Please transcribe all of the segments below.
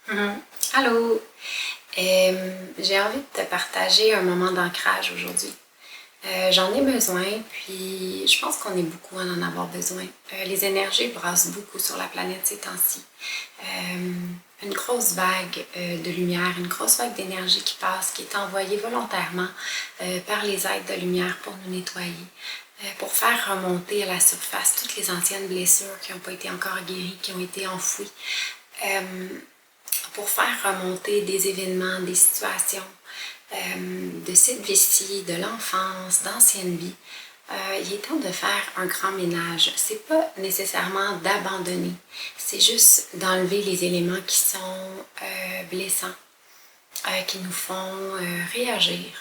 Mhm. Allô? J'ai envie de te partager un moment d'ancrage aujourd'hui. J'en ai besoin, puis je pense qu'on est beaucoup à en avoir besoin. Les énergies brassent beaucoup sur la planète ces temps-ci. Une grosse vague de lumière, une grosse vague d'énergie qui passe, qui est envoyée volontairement par les êtres de lumière pour nous nettoyer, pour faire remonter à la surface toutes les anciennes blessures qui n'ont pas été encore guéries, qui ont été enfouies. Pour faire remonter des événements, des situations de cette vie-ci, de l'enfance, d'anciennes vies. Il est temps de faire un grand ménage. C'est pas nécessairement d'abandonner, c'est juste d'enlever les éléments qui sont blessants, qui nous font réagir.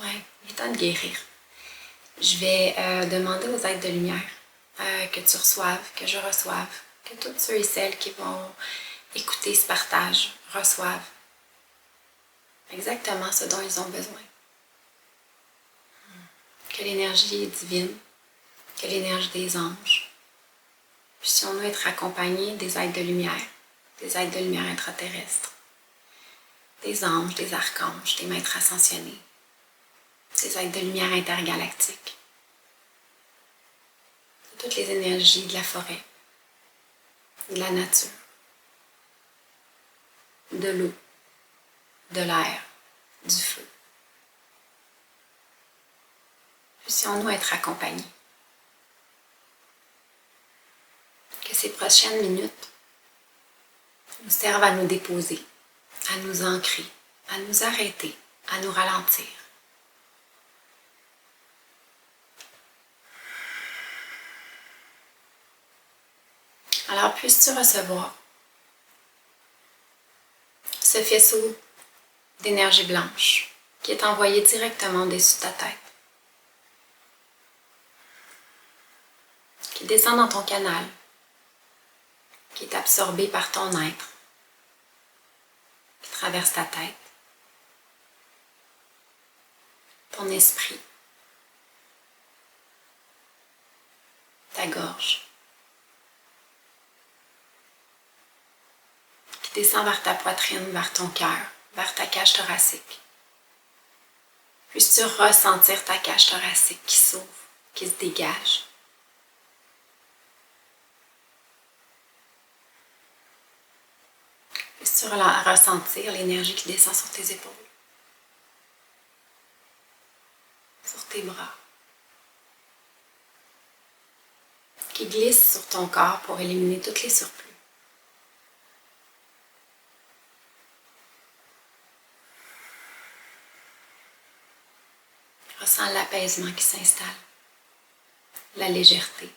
Ouais, il est temps de guérir. Je vais demander aux êtres de lumière que tu reçoives, que je reçoive, que tous ceux et celles qui vont écouter ce partage reçoivent exactement ce dont ils ont besoin. Que l'énergie divine, que l'énergie des anges, puissions-nous être accompagnés des êtres de lumière intraterrestres, des anges, des archanges, des maîtres ascensionnés, des êtres de lumière intergalactiques, de toutes les énergies de la forêt, de la nature, de l'eau, de l'air, du feu. Puissions-nous être accompagnés. Que ces prochaines minutes nous servent à nous déposer, à nous ancrer, à nous arrêter, à nous ralentir. Alors puisses-tu recevoir ce faisceau d'énergie blanche qui est envoyé directement au-dessus de ta tête, qui descend dans ton canal, qui est absorbé par ton être, qui traverse ta tête, ton esprit, ta gorge, qui descend vers ta poitrine, vers ton cœur, vers ta cage thoracique. Puisses-tu ressentir ta cage thoracique qui s'ouvre, qui se dégage. Puisses-tu ressentir l'énergie qui descend sur tes épaules, sur tes bras, qui glisse sur ton corps pour éliminer tous les surplus. Ressens l'apaisement qui s'installe, la légèreté,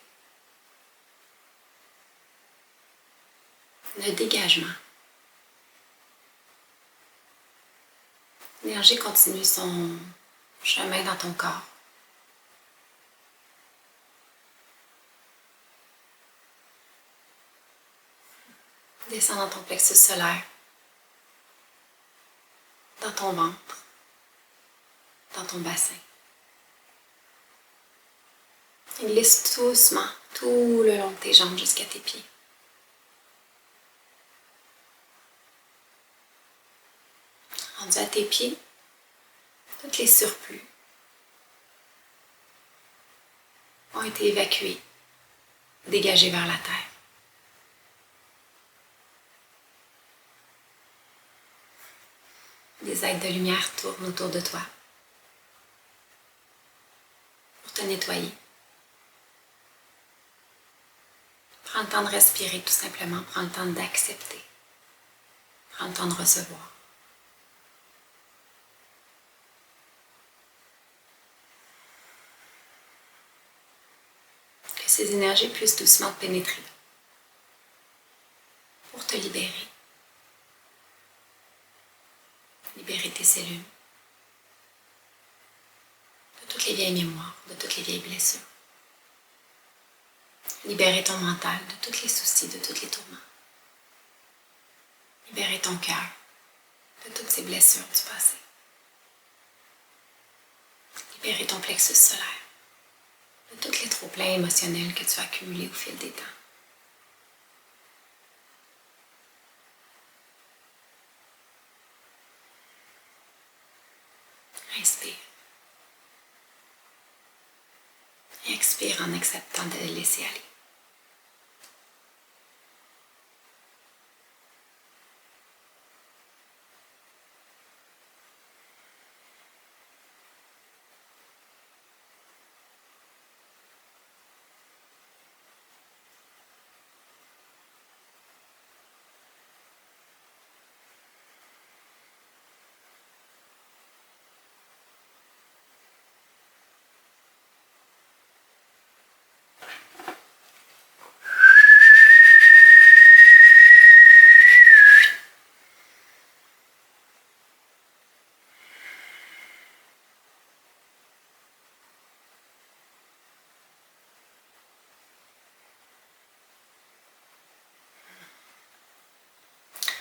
le dégagement. L'énergie continue son chemin dans ton corps. Descend dans ton plexus solaire, dans ton ventre, dans ton bassin. Et glisse doucement tout le long de tes jambes jusqu'à tes pieds. Rendu à tes pieds, tous les surplus ont été évacués, dégagés vers la terre. Des êtres de lumière tournent autour de toi pour te nettoyer. Prends le temps de respirer tout simplement, prends le temps d'accepter, prends le temps de recevoir. Que ces énergies puissent doucement te pénétrer pour te libérer. Libérer tes cellules de toutes les vieilles mémoires, de toutes les vieilles blessures. Libérer ton mental de tous les soucis, de tous les tourments. Libérer ton cœur de toutes ces blessures du passé. Libérer ton plexus solaire de tous les trop-pleins émotionnels que tu as accumulés au fil des temps. acceptant de laisser aller.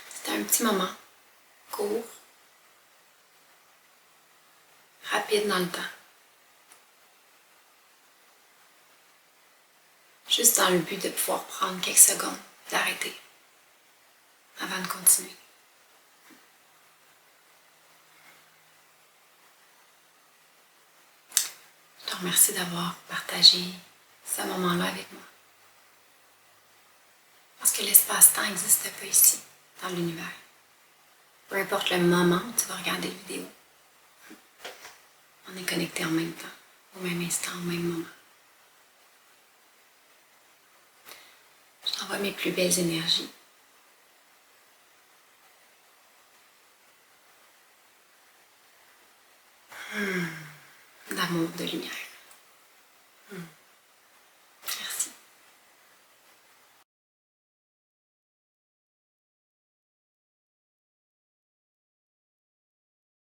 C'était un petit moment, court, rapide dans le temps. Juste dans le but de pouvoir prendre quelques secondes, d'arrêter avant de continuer. Je te remercie d'avoir partagé ce moment-là avec moi. Parce que l'espace-temps n'existe pas ici, dans l'univers. Peu importe le moment où tu vas regarder la vidéo, on est connecté en même temps, au même instant, au même moment. Je t'envoie mes plus belles énergies